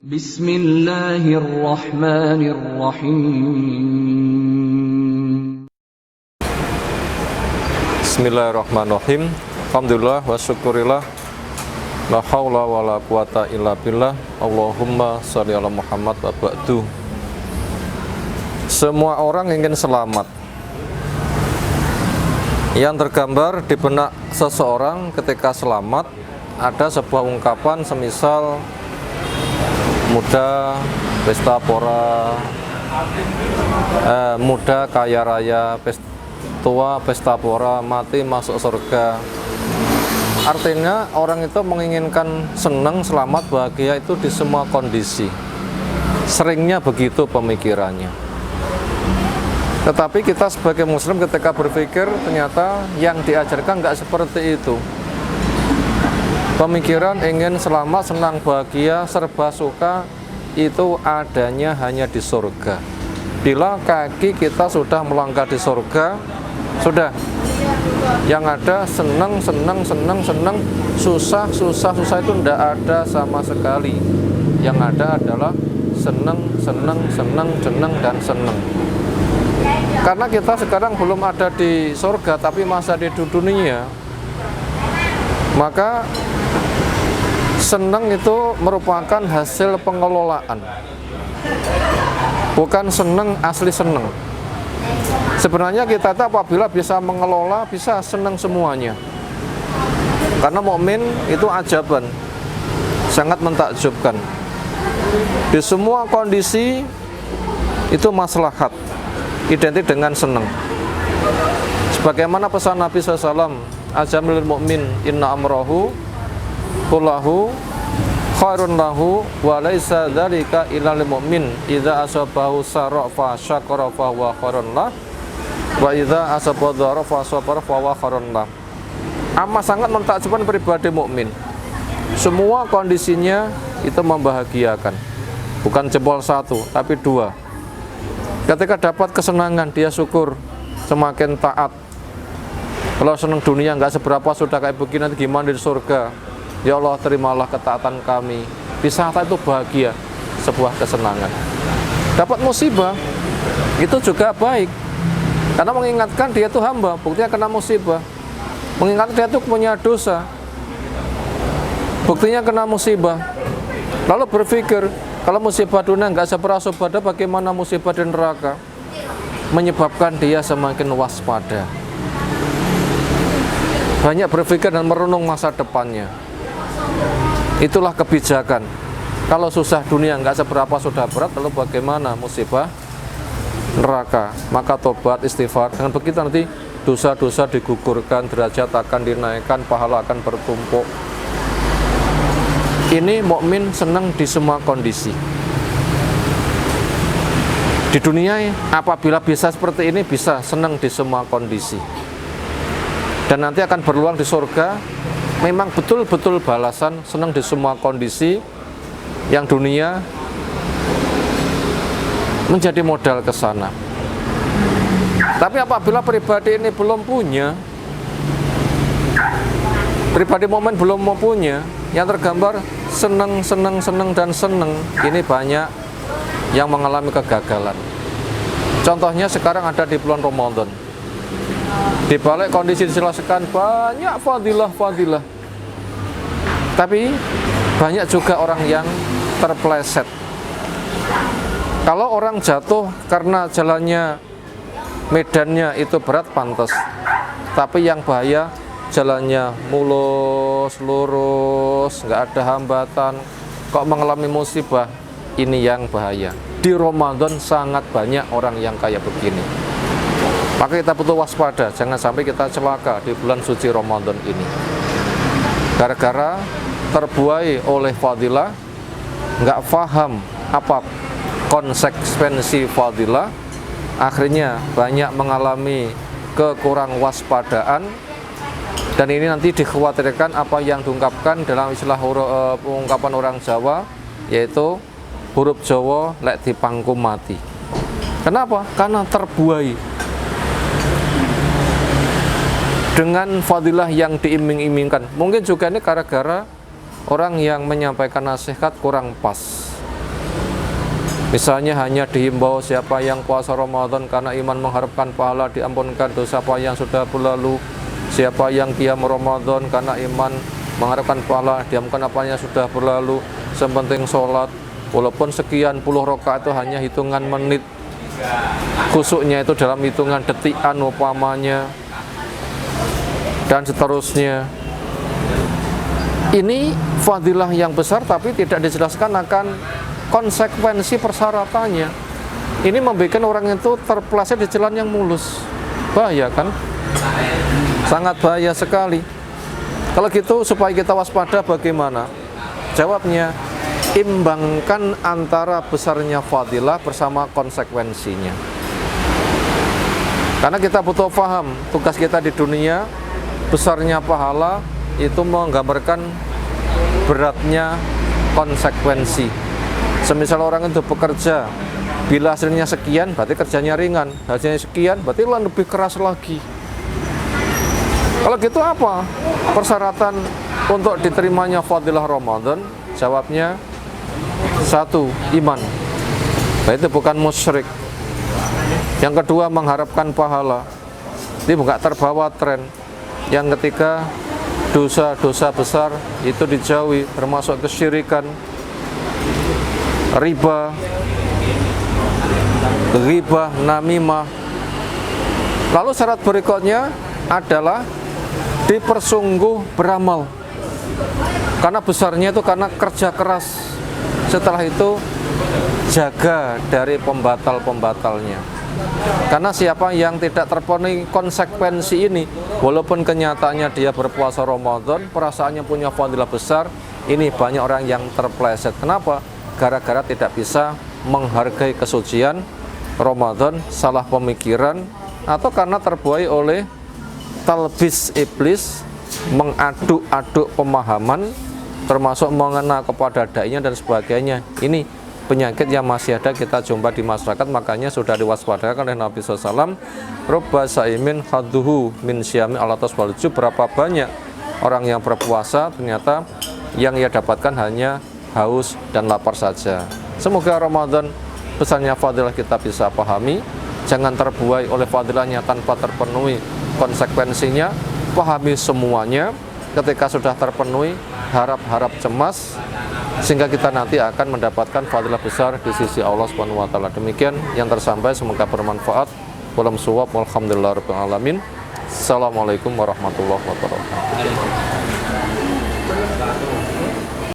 Bismillahirrahmanirrahim. Bismillahirrahmanirrahim. Alhamdulillah wa syukurillah. La haula wa la quwata illa billah. Allahumma sholli ala Muhammad wa ba'du. Semua orang ingin selamat. Yang tergambar di benak seseorang ketika selamat ada sebuah ungkapan semisal muda pesta pora, muda kaya raya, tua pesta pora, mati masuk surga. Artinya orang itu menginginkan senang, selamat, bahagia itu di semua kondisi. Seringnya begitu pemikirannya. Tetapi kita sebagai muslim ketika berpikir ternyata yang diajarkan nggak seperti itu. Pemikiran ingin selamat, senang, bahagia, serba suka itu adanya hanya di surga. Bila kaki kita sudah melangkah di surga, sudah. Yang ada senang, susah itu tidak ada sama sekali. Yang ada adalah senang, dan senang. Karena kita sekarang belum ada di surga, tapi masih ada di dunia, maka senang itu merupakan hasil pengelolaan, bukan senang asli senang. Sebenarnya kita apabila bisa mengelola, bisa senang semuanya. Karena mukmin itu ajaban, sangat mentakjubkan. Di semua kondisi itu maslahat, identik dengan senang. Sebagaimana pesan Nabi SAW, ajamil mu'min inna amrahu kullahu khairun lahu wa laisa dzalika illa lil mu'min idza asabahu sarra fa syakara fa huwa khairun lah wa idza asaba dharra fa sabara fa huwa khairun lah. Amat sangat mentakjubkan pribadi mukmin. Semua kondisinya itu membahagiakan. Bukan jempol satu, tapi dua. Ketika dapat kesenangan, dia syukur, semakin taat. Kalau senang dunia nggak seberapa, sudah kayak begini, nanti gimana di surga? Ya Allah, terimalah ketaatan kami. Di saat itu bahagia, sebuah kesenangan. Dapat musibah, itu juga baik. Karena mengingatkan dia itu hamba, buktinya kena musibah. Mengingatkan dia itu punya dosa, buktinya kena musibah. Lalu berpikir, kalau musibah dunia nggak seberapa, bagaimana musibah di neraka? Menyebabkan dia semakin waspada. Banyak berpikir dan merenung masa depannya. Itulah kebijakan. Kalau susah dunia nggak seberapa sudah berat, lalu bagaimana musibah neraka? Maka tobat, istighfar. Dengan begitu nanti dosa-dosa digugurkan, derajat akan dinaikkan, pahala akan bertumpuk. Ini mukmin senang di semua kondisi. Di dunia apabila bisa seperti ini, bisa senang di semua kondisi. Dan nanti akan berluang di surga. Memang betul-betul balasan senang di semua kondisi. Yang dunia menjadi modal ke sana. Tapi apabila pribadi ini belum punya, pribadi momen belum mempunyai, yang tergambar senang, dan senang, ini banyak yang mengalami kegagalan. Contohnya sekarang ada di bulan Ramadan. Di balik kondisi dijelaskan banyak fadilah. Tapi banyak juga orang yang terpleset. Kalau orang jatuh karena jalannya, medannya itu berat, pantas. Tapi yang bahaya jalannya mulus, lurus, nggak ada hambatan, kok mengalami musibah, ini yang bahaya. Di Ramadan sangat banyak orang yang kayak begini. Maka kita butuh waspada, jangan sampai kita celaka di bulan suci Ramadan ini. Gara-gara terbuai oleh fadilah, nggak paham apa konsekuensi fadilah, akhirnya banyak mengalami kekurang waspadaan. Dan ini nanti dikhawatirkan apa yang diungkapkan dalam istilah ungkapan orang Jawa, yaitu huruf Jawa lek dipangkum mati. Kenapa? Karena terbuai dengan fadilah yang diiming-imingkan. Mungkin juga ini gara-gara orang yang menyampaikan nasihat kurang pas. Misalnya hanya dihimbau siapa yang puasa Ramadan karena iman mengharapkan pahala diampunkan dosa apa yang sudah berlalu. Siapa yang qiyam Ramadan karena iman mengharapkan pahala diampunkan apa yang sudah berlalu. Sepenting sholat, walaupun sekian puluh rakaat itu hanya hitungan menit, khusyuknya itu dalam hitungan detikan upamanya, dan seterusnya. Ini fadilah yang besar tapi tidak dijelaskan akan konsekuensi persyaratannya. Ini membuat orang itu terpeleset di jalan yang mulus. Bahaya kan? Sangat bahaya sekali. Kalau gitu supaya kita waspada bagaimana? Jawabnya, imbangkan antara besarnya fadilah bersama konsekuensinya. Karena kita butuh paham tugas kita di dunia, besarnya pahala itu menggambarkan beratnya konsekuensi. Semisal orang itu bekerja, bila hasilnya sekian, berarti kerjanya ringan. Hasilnya sekian, berarti lebih keras lagi. Kalau gitu apa persyaratan untuk diterimanya fadilah Ramadan? Jawabnya, 1. Iman. Itu bukan musyrik. Yang kedua, mengharapkan pahala. Ini bukan terbawa tren. Yang ketiga, dosa-dosa besar itu dijauhi, termasuk kesyirikan, riba, ghibah, namimah. Lalu syarat berikutnya adalah dipersungguh beramal. Karena besarnya itu karena kerja keras. Setelah itu jaga dari pembatal-pembatalnya. Karena siapa yang tidak terpenuhi konsekuensi ini, walaupun kenyataannya dia berpuasa Ramadan, perasaannya punya fadilah besar, ini banyak orang yang terpleset. Kenapa? Gara-gara tidak bisa menghargai kesucian Ramadan, salah pemikiran, atau karena terbuai oleh talbis iblis, mengaduk-aduk pemahaman, termasuk mengena kepada dai-nya dan sebagainya. Ini penyakit yang masih ada kita jumpa di masyarakat, makanya sudah diwaspadakan oleh Nabi SAW. Rubba sa'imin hadduhu min syami alatas walju. Berapa banyak orang yang berpuasa ternyata yang ia dapatkan hanya haus dan lapar saja. Semoga Ramadan besarnya fadilah kita bisa pahami, jangan terbuai oleh fadilahnya tanpa terpenuhi konsekuensinya. Pahami semuanya, ketika sudah terpenuhi harap-harap cemas, sehingga kita nanti akan mendapatkan fadilah besar di sisi Allah Subhanahu wa taala. Demikian yang tersampaikan, semoga bermanfaat. Walam suwab, walhamdulillahirabbil alamin. Assalamualaikum warahmatullahi wabarakatuh.